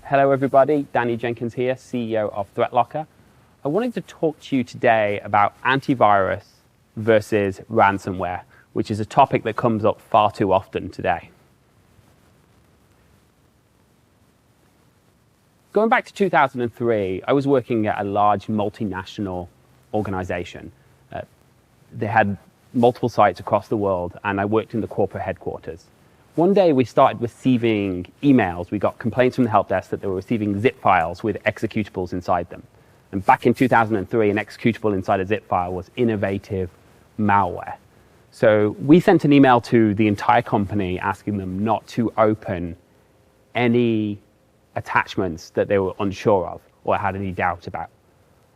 Hello everybody, Danny Jenkins here, CEO of ThreatLocker. I wanted to talk to you today about antivirus versus ransomware, which is a topic that comes up far too often today. Going back to 2003, I was working at a large multinational organization. They had multiple sites across the world, and I worked in the corporate headquarters. One day we started receiving emails. We got complaints from the help desk that they were receiving zip files with executables inside them. And back in 2003, an executable inside a zip file was innovative malware. So we sent an email to the entire company asking them not to open any attachments that they were unsure of or had any doubt about.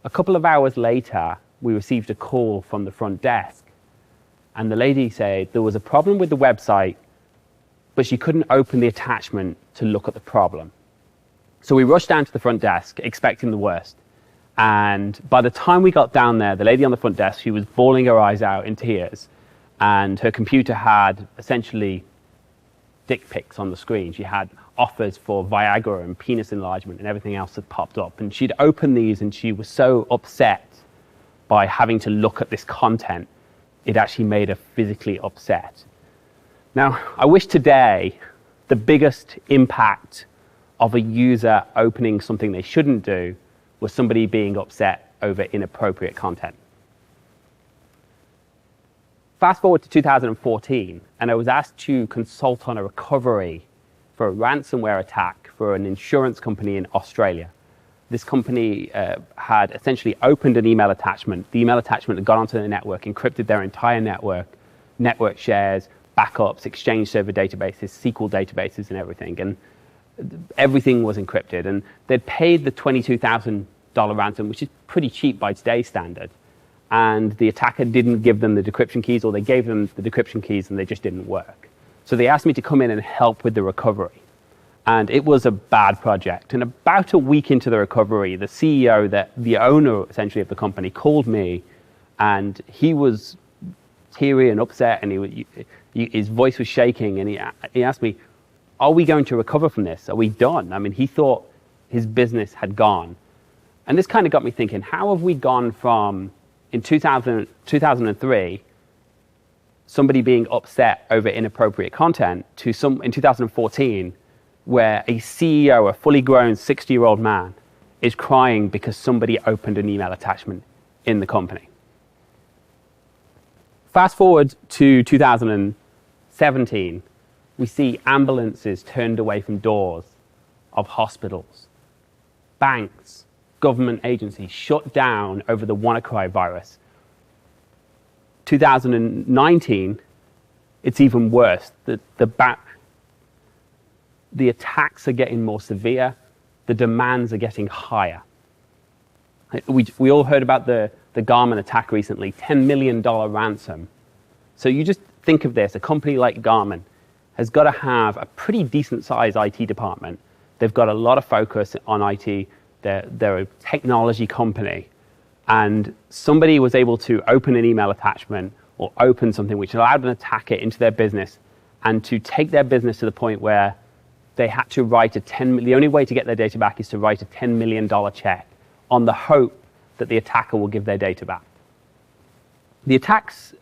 A couple of hours later, we received a call from the front desk, and the lady said there was a problem with the website, but she couldn't open the attachment to look at the problem. So we rushed down to the front desk, expecting the worst. And by the time we got down there, the lady on the front desk, she was bawling her eyes out in tears, and her computer had essentially dick pics on the screen. She had offers for Viagra and penis enlargement and everything else that popped up. And she'd opened these, and she was so upset by having to look at this content, it actually made her physically upset. Now, I wish today the biggest impact of a user opening something they shouldn't do was somebody being upset over inappropriate content. Fast forward to 2014, and I was asked to consult on a recovery for a ransomware attack for an insurance company in Australia. This company had essentially opened an email attachment. The email attachment had gone onto the network, encrypted their entire network shares, backups, Exchange server databases, SQL databases, and everything. And everything was encrypted. And they'd paid the $22,000 ransom, which is pretty cheap by today's standard. And the attacker didn't give them the decryption keys, or they gave them the decryption keys and they just didn't work. So they asked me to come in and help with the recovery. And it was a bad project. And about a week into the recovery, the CEO, the owner essentially of the company, called me, and he was teary and upset, and his voice was shaking, and he asked me, are we going to recover from this? Are we done? I mean, he thought his business had gone. And this kind of got me thinking, how have we gone from, in 2003, somebody being upset over inappropriate content, to in 2014, where a CEO, a fully grown 60-year-old man, is crying because somebody opened an email attachment in the company. Fast forward to 2017, we see ambulances turned away from doors of hospitals. Banks, government agencies shut down over the WannaCry virus. 2019, it's even worse. The attacks are getting more severe. The demands are getting higher. We all heard about the Garmin attack recently, $10 million ransom. So you just think of this, a company like Garmin has got to have a pretty decent sized IT department. They've got a lot of focus on IT. They're a technology company. And somebody was able to open an email attachment or open something which allowed an attacker into their business, and to take their business to the point where they had to write the only way to get their data back is to write a $10 million check on the hope that the attacker will give their data back. The attacks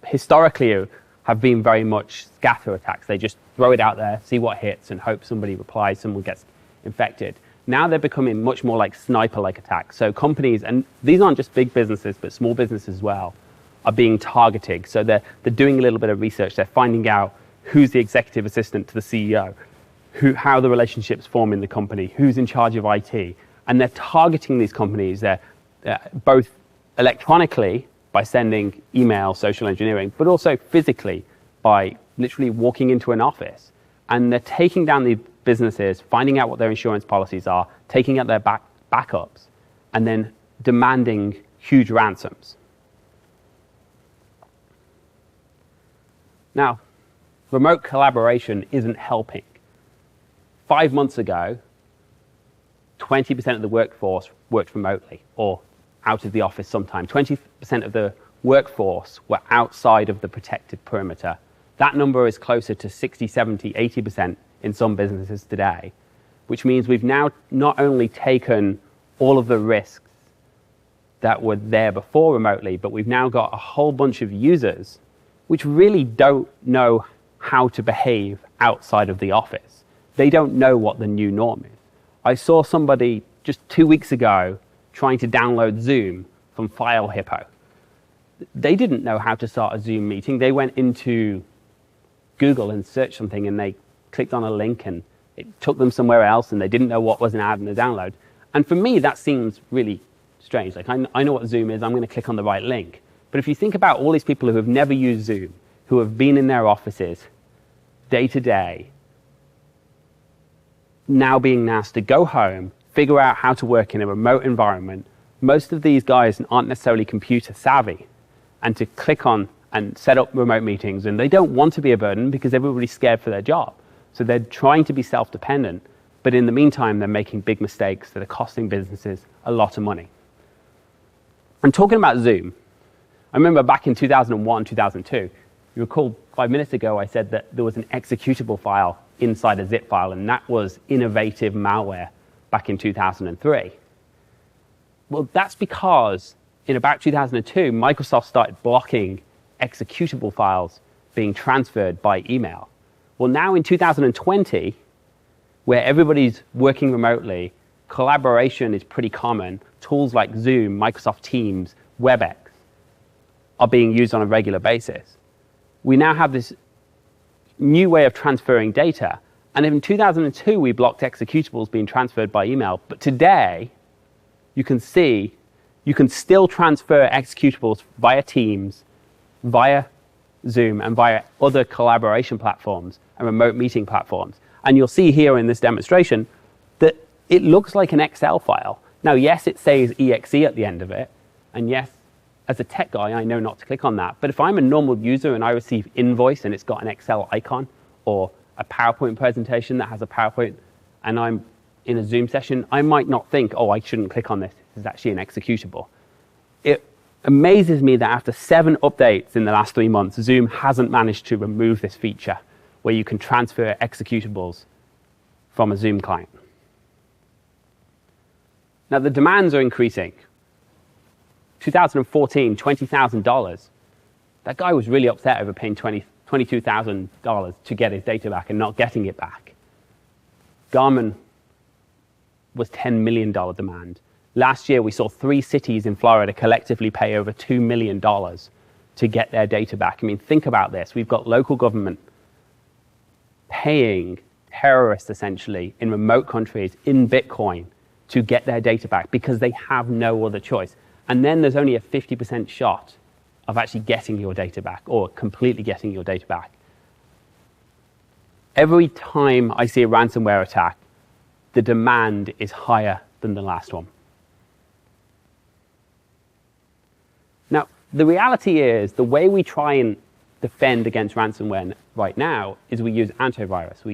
historically have been very much scatter attacks. They just throw it out there, see what hits, and hope somebody replies, someone gets infected. Now they're becoming much more like sniper-like attacks. So companies, and these aren't just big businesses, but small businesses as well, are being targeted. So they're doing a little bit of research. They're finding out who's the executive assistant to the CEO, how the relationships form in the company, who's in charge of IT. And they're targeting these companies. They're both electronically by sending email, social engineering, but also physically by literally walking into an office. And they're taking down these businesses, finding out what their insurance policies are, taking out their backups, and then demanding huge ransoms. Now, remote collaboration isn't helping. 5 months ago, 20% of the workforce worked remotely or out of the office sometime. 20% of the workforce were outside of the protected perimeter. That number is closer to 60, 70, 80% in some businesses today. which means we've now not only taken all of the risks that were there before remotely, but we've now got a whole bunch of users which really don't know how to behave outside of the office. They don't know what the new norm is. I saw somebody just 2 weeks ago trying to download Zoom from FileHippo. They didn't know how to start a Zoom meeting. They went into Google and searched something, and they clicked on a link, and it took them somewhere else, and they didn't know what was an ad in the download. And for me, that seems really strange. Like, I know what Zoom is. I'm going to click on the right link. But if you think about all these people who have never used Zoom, who have been in their offices day to day, now being asked to go home, figure out how to work in a remote environment, most of these guys aren't necessarily computer savvy. And to click on and set up remote meetings, and they don't want to be a burden because everybody's scared for their job. So they're trying to be self-dependent, but in the meantime, they're making big mistakes that are costing businesses a lot of money. And talking about Zoom, I remember back in 2001, 2002, you recall 5 minutes ago, I said that there was an executable file inside a zip file, and that was innovative malware back in 2003. Well, that's because in about 2002, Microsoft started blocking executable files being transferred by email. Well, now in 2020, where everybody's working remotely, collaboration is pretty common. Tools like Zoom, Microsoft Teams, WebEx are being used on a regular basis. We now have this new way of transferring data. And in 2002, we blocked executables being transferred by email. But today, you can see you can still transfer executables via Teams, via Zoom, and via other collaboration platforms and remote meeting platforms. And you'll see here in this demonstration that it looks like an Excel file. Now, yes, it says exe at the end of it. And yes, as a tech guy, I know not to click on that. But if I'm a normal user and I receive invoice and it's got an Excel icon, or a PowerPoint presentation that has a PowerPoint, and I'm in a Zoom session, I might not think, oh, I shouldn't click on this. This is actually an executable. It amazes me that after 7 updates in the last 3 months, Zoom hasn't managed to remove this feature where you can transfer executables from a Zoom client. Now, the demands are increasing. 2014, $20,000. That guy was really upset over paying $22,000 to get his data back and not getting it back. Garmin was $10 million demand. Last year, we saw 3 cities in Florida collectively pay over $2 million to get their data back. I mean, think about this. We've got local government paying terrorists, essentially, in remote countries in Bitcoin to get their data back because they have no other choice. And then there's only a 50% shot of actually getting your data back or completely getting your data back. Every time I see a ransomware attack, the demand is higher than the last one. Now, the reality is the way we try and defend against ransomware right now is we use antivirus.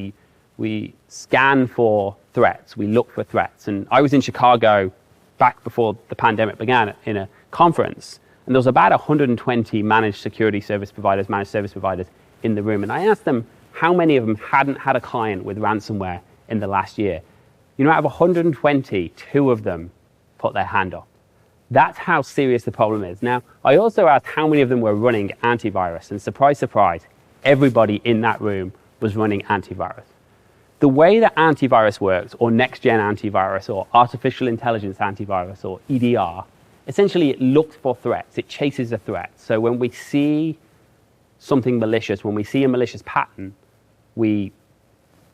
We scan for threats. We look for threats. And I was in Chicago back before the pandemic began in a conference, and there was about 120 managed security service providers, managed service providers in the room. And I asked them how many of them hadn't had a client with ransomware in the last year. You know, out of 120, 2 of them put their hand up. That's how serious the problem is. Now, I also asked how many of them were running antivirus, and surprise, surprise, everybody in that room was running antivirus. The way that antivirus works, or next-gen antivirus, or artificial intelligence antivirus, or EDR, essentially it looks for threats. It chases a threat. So when we see something malicious, when we see a malicious pattern, we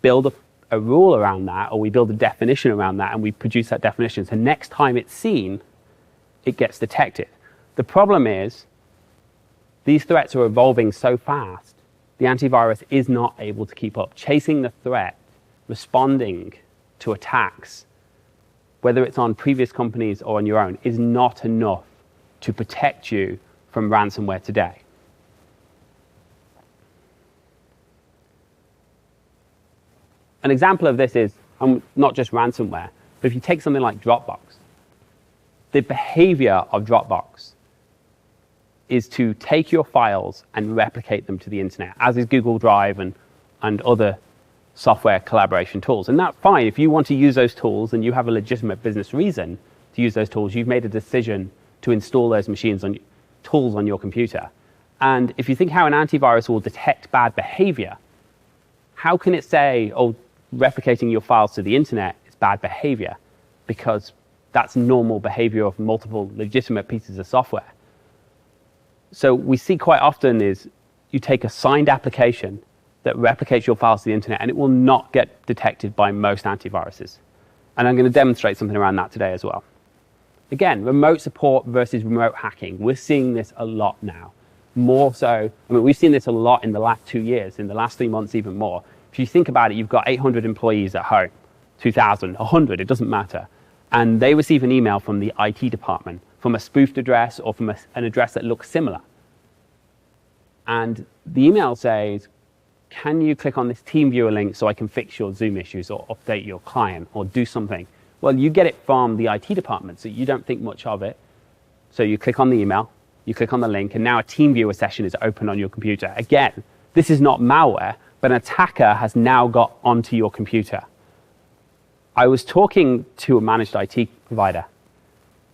build a rule around that, or we build a definition around that, and we produce that definition. So next time it's seen, it gets detected. The problem is, these threats are evolving so fast, the antivirus is not able to keep up. Chasing the threat, responding to attacks, whether it's on previous companies or on your own, is not enough to protect you from ransomware today. An example of this is not just ransomware, but if you take something like Dropbox, the behavior of Dropbox is to take your files and replicate them to the internet, as is Google Drive and other software collaboration tools. And that's fine. If you want to use those tools and you have a legitimate business reason to use those tools, you've made a decision to install those tools on your computer. And if you think how an antivirus will detect bad behavior, how can it say, oh, replicating your files to the internet is bad behavior? Because that's normal behavior of multiple legitimate pieces of software. So we see quite often is you take a signed application that replicates your files to the internet, and it will not get detected by most antiviruses. And I'm going to demonstrate something around that today as well. Again, remote support versus remote hacking. We're seeing this a lot now. More so, I mean, we've seen this a lot in the last 2 years, in the last 3 months even more. If you think about it, you've got 800 employees at home, 2,000, 100, it doesn't matter. And they receive an email from the IT department, from a spoofed address or from an address that looks similar. And the email says, can you click on this TeamViewer link so I can fix your Zoom issues or update your client or do something? Well, you get it from the IT department, so you don't think much of it. So you click on the email, you click on the link, and now a TeamViewer session is open on your computer. Again, this is not malware, but an attacker has now got onto your computer. I was talking to a managed IT provider,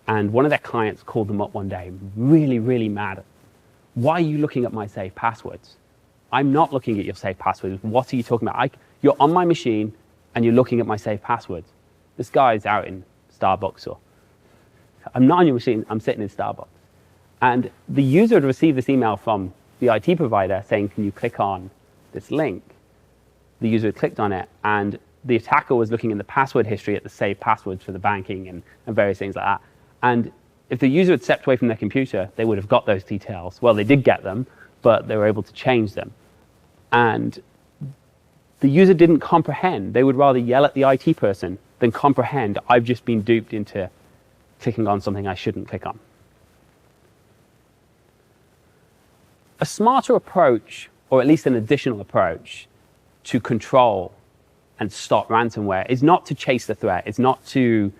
and one of their clients called them up one day, really, really mad. Why are you looking at my saved passwords? I'm not looking at your saved passwords. What are you talking about? You're on my machine, and you're looking at my saved passwords. This guy's out in Starbucks, or I'm not on your machine, I'm sitting in Starbucks. And the user had received this email from the IT provider saying, can you click on this link? The user had clicked on it, and the attacker was looking in the password history at the saved passwords for the banking and various things like that. And if the user had stepped away from their computer, they would have got those details. Well, they did get them, but they were able to change them. And the user didn't comprehend. They would rather yell at the IT person than comprehend, I've just been duped into clicking on something I shouldn't click on. A smarter approach, or at least an additional approach, to control and stop ransomware is not to chase the threat, it's not to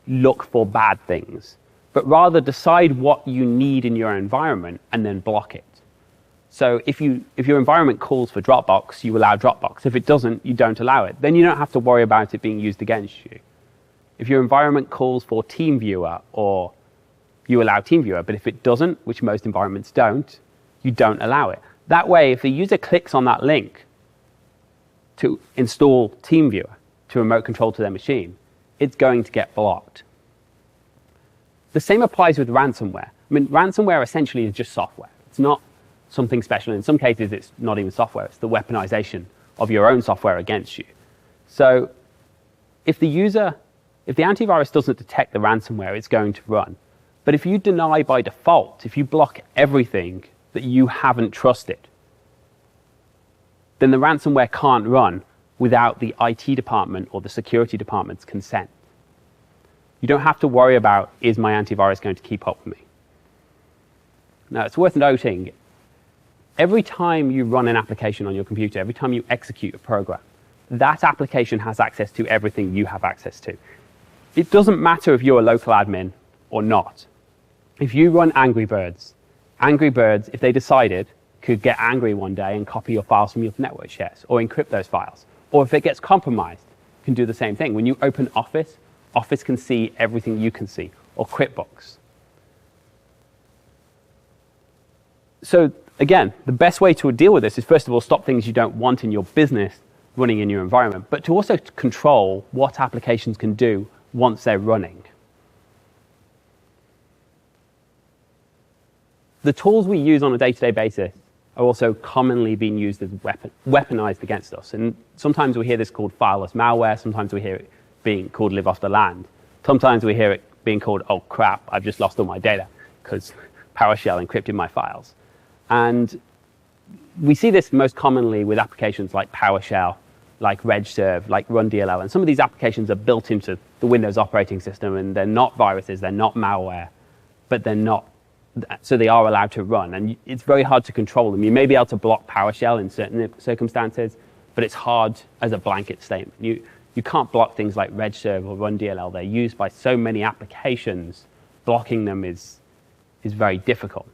look for bad things, but rather decide what you need in your environment and then block it. So if your environment calls for Dropbox, you allow Dropbox. If it doesn't, you don't allow it. Then you don't have to worry about it being used against you. If your environment calls for TeamViewer, or you allow TeamViewer, but if it doesn't, which most environments don't, you don't allow it. That way, if the user clicks on that link to install TeamViewer to remote control to their machine, it's going to get blocked. The same applies with ransomware. I mean, ransomware essentially is just software. It's not something special. In some cases, it's not even software. It's the weaponization of your own software against you. So if the antivirus doesn't detect the ransomware, it's going to run. But if you deny by default, if you block everything that you haven't trusted, then the ransomware can't run without the IT department or the security department's consent. You don't have to worry about, is my antivirus going to keep up with me? Now, it's worth noting, every time you run an application on your computer, every time you execute a program, that application has access to everything you have access to. It doesn't matter if you're a local admin or not. If you run Angry Birds, if they decided, could get angry one day and copy your files from your network shares or encrypt those files. Or if it gets compromised, can do the same thing. When you open Office, Office can see everything you can see, or QuickBooks. So again, the best way to deal with this is, first of all, stop things you don't want in your business running in your environment, but to also control what applications can do once they're running. The tools we use on a day-to-day basis are also commonly being used as weaponized against us. And sometimes we hear this called fileless malware, sometimes we hear it being called live off the land. Sometimes we hear it being called, oh crap, I've just lost all my data because PowerShell encrypted my files. And we see this most commonly with applications like PowerShell, like RegSVR, like RunDLL. And some of these applications are built into the Windows operating system, and they're not viruses, they're not malware, but they're not, so they are allowed to run. And it's very hard to control them. You may be able to block PowerShell in certain circumstances, but it's hard as a blanket statement. You can't block things like RegSVR or RunDLL. They're used by so many applications. Blocking them is very difficult.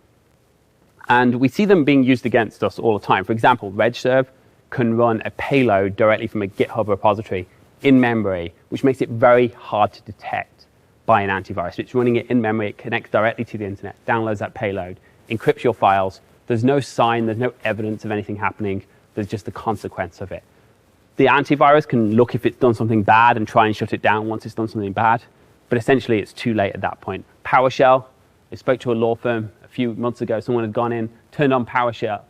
And we see them being used against us all the time. For example, RegSVR can run a payload directly from a GitHub repository in memory, which makes it very hard to detect by an antivirus. It's running it in memory, it connects directly to the internet, downloads that payload, encrypts your files. There's no sign, there's no evidence of anything happening. There's just the consequence of it. The antivirus can look if it's done something bad and try and shut it down once it's done something bad, but essentially it's too late at that point. PowerShell, I spoke to a law firm a few months ago. Someone had gone in, turned on PowerShell,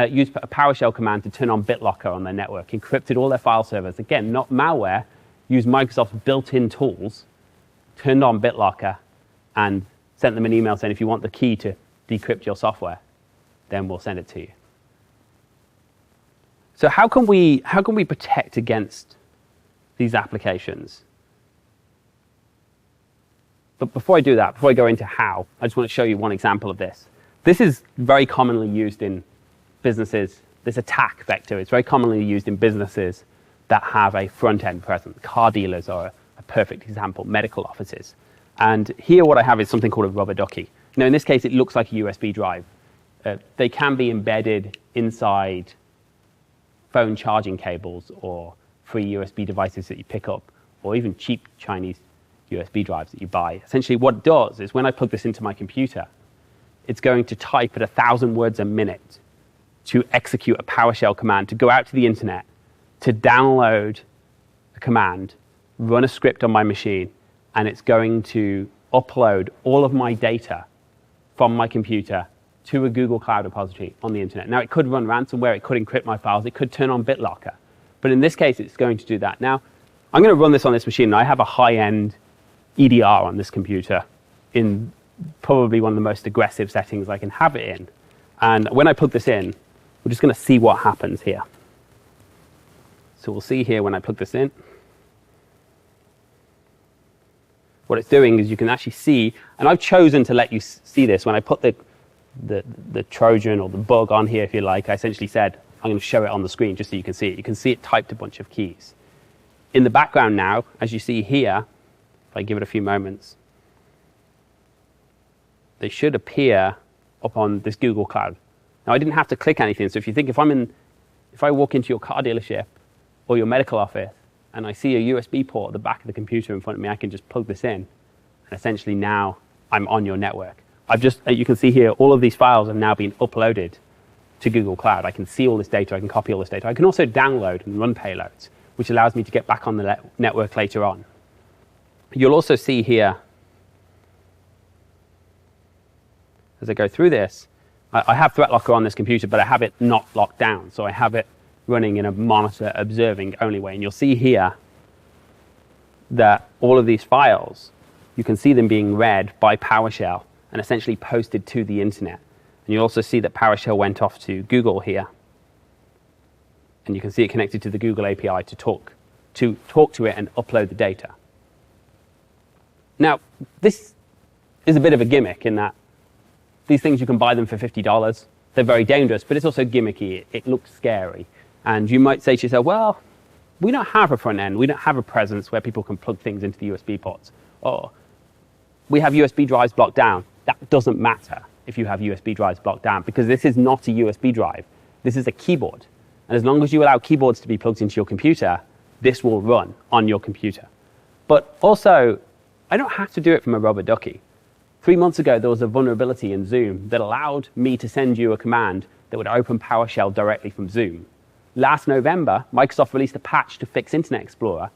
used a PowerShell command to turn on BitLocker on their network, encrypted all their file servers. Again, not malware, used Microsoft's built-in tools, turned on BitLocker, and sent them an email saying, if you want the key to decrypt your software, then we'll send it to you. So how can we protect against these applications? But before I do that, before I go into how, I just want to show you one example of this. This is very commonly used in businesses. This attack vector is very commonly used in businesses that have a front-end presence. Car dealers are a perfect example, medical offices. And here what I have is something called a Rubber Ducky. Now in this case, it looks like a USB drive. They can be embedded inside phone charging cables or free USB devices that you pick up, or even cheap Chinese USB drives that you buy. Essentially what it does is when I plug this into my computer, it's going to type at 1,000 words a minute to execute a PowerShell command, to go out to the internet, to download a command, run a script on my machine, and it's going to upload all of my data from my computer to a Google Cloud repository on the internet. Now, it could run ransomware, it could encrypt my files, it could turn on BitLocker. But in this case, it's going to do that. Now, I'm going to run this on this machine, and I have a high-end EDR on this computer in probably one of the most aggressive settings I can have it in. And when I plug this in, we're just going to see what happens here. So we'll see here when I plug this in. What it's doing is you can actually see, and I've chosen to let you see this. When I put the Trojan or the bug on here, if you like, I essentially said, I'm going to show it on the screen just so you can see it. You can see it typed a bunch of keys. In the background now, as you see here, if I give it a few moments, they should appear up on this Google Cloud. Now, I didn't have to click anything. So if you think if I walk into your car dealership or your medical office and I see a USB port at the back of the computer in front of me, I can just plug this in. And essentially now I'm on your network. You can see here, all of these files have now been uploaded to Google Cloud. I can see all this data, I can copy all this data. I can also download and run payloads, which allows me to get back on the network later on. You'll also see here, as I go through this, I have ThreatLocker on this computer, but I have it not locked down. So I have it running in a monitor observing only way. And you'll see here that all of these files, you can see them being read by PowerShell and essentially posted to the internet. And you'll also see that PowerShell went off to Google here. And you can see it connected to the Google API to talk to it and upload the data. Now, this is a bit of a gimmick in that these things, you can buy them for $50. They're very dangerous, but it's also gimmicky. It looks scary. And you might say to yourself, well, we don't have a front end. We don't have a presence where people can plug things into the USB ports. Or we have USB drives blocked down. That doesn't matter if you have USB drives blocked down, because this is not a USB drive. This is a keyboard. And as long as you allow keyboards to be plugged into your computer, this will run on your computer. But also, I don't have to do it from a Rubber Ducky. 3 months ago, there was a vulnerability in Zoom that allowed me to send you a command that would open PowerShell directly from Zoom. Last November, Microsoft released a patch to fix Internet Explorer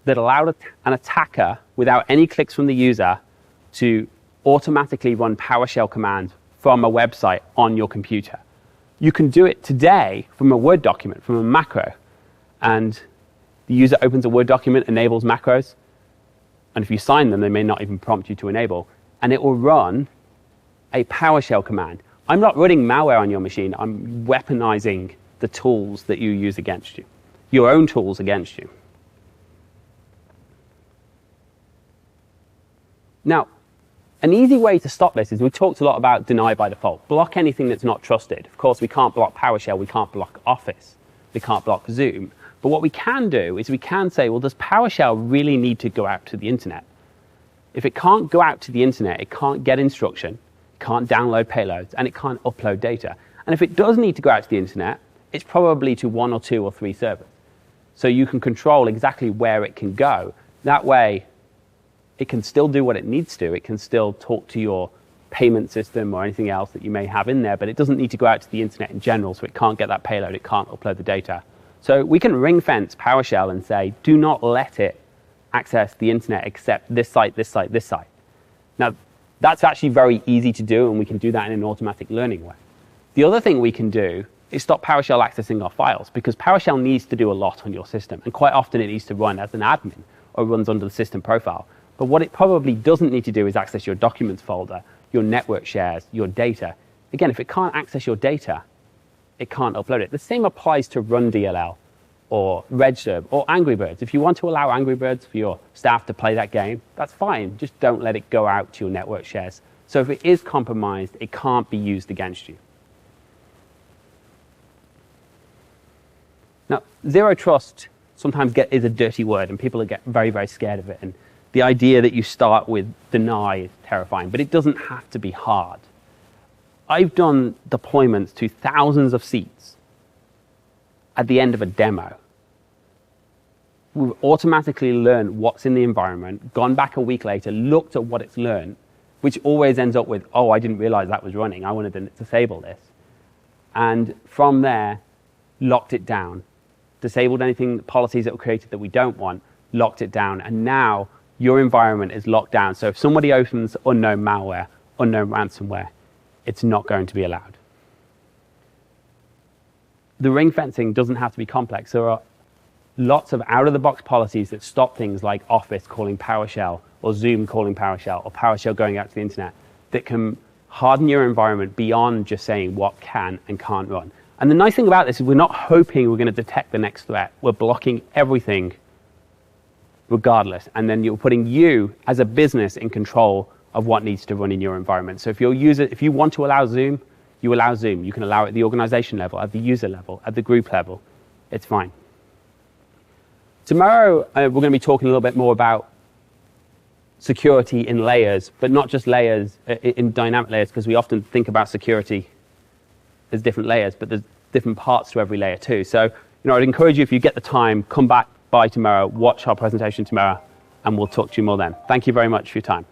that allowed an attacker, without any clicks from the user, to automatically run PowerShell commands from a website on your computer. You can do it today from a Word document, from a macro. And the user opens a Word document, enables macros, and if you sign them, they may not even prompt you to enable. And it will run a PowerShell command. I'm not running malware on your machine. I'm weaponizing the tools that you use against you, your own tools against you. Now, an easy way to stop this is we talked a lot about deny by default. Block anything that's not trusted. Of course, we can't block PowerShell. We can't block Office. We can't block Zoom. But what we can do is we can say, well, does PowerShell really need to go out to the internet? If it can't go out to the internet, it can't get instruction, it can't download payloads, and it can't upload data. And if it does need to go out to the internet, it's probably to 1 or 2 or 3 servers. So you can control exactly where it can go. That way, it can still do what it needs to. It can still talk to your payment system or anything else that you may have in there, but it doesn't need to go out to the internet in general, so it can't get that payload, it can't upload the data. So we can ring fence PowerShell and say, do not let it access the internet except this site, this site, this site. Now, that's actually very easy to do, and we can do that in an automatic learning way. The other thing we can do is stop PowerShell accessing our files, because PowerShell needs to do a lot on your system, and quite often it needs to run as an admin or runs under the system profile. But what it probably doesn't need to do is access your documents folder, your network shares, your data. Again, if it can't access your data, it can't upload it. The same applies to RunDLL or RegSVR or Angry Birds. If you want to allow Angry Birds for your staff to play that game, that's fine. Just don't let it go out to your network shares. So if it is compromised, it can't be used against you. Now, zero trust sometimes is a dirty word, and people get very, very scared of it. And the idea that you start with deny is terrifying, but it doesn't have to be hard. I've done deployments to thousands of seats at the end of a demo. We've automatically learned what's in the environment, gone back a week later, looked at what it's learned, which always ends up with, oh, I didn't realize that was running. I wanted to disable this. And from there, locked it down, disabled anything, policies that were created that we don't want, locked it down, and now your environment is locked down. So if somebody opens unknown malware, unknown ransomware, it's not going to be allowed. The ring fencing doesn't have to be complex. There are lots of out-of-the-box policies that stop things like Office calling PowerShell or Zoom calling PowerShell or PowerShell going out to the internet that can harden your environment beyond just saying what can and can't run. And the nice thing about this is we're not hoping we're going to detect the next threat. We're blocking everything regardless. And then you're putting you as a business in control of what needs to run in your environment. So if you want to allow Zoom, you allow Zoom. You can allow it at the organization level, at the user level, at the group level. It's fine. Tomorrow, we're going to be talking a little bit more about security in layers, but not just layers, in dynamic layers, because we often think about security as different layers, but there's different parts to every layer too. So, I'd encourage you, if you get the time, come back by tomorrow, watch our presentation tomorrow, and we'll talk to you more then. Thank you very much for your time.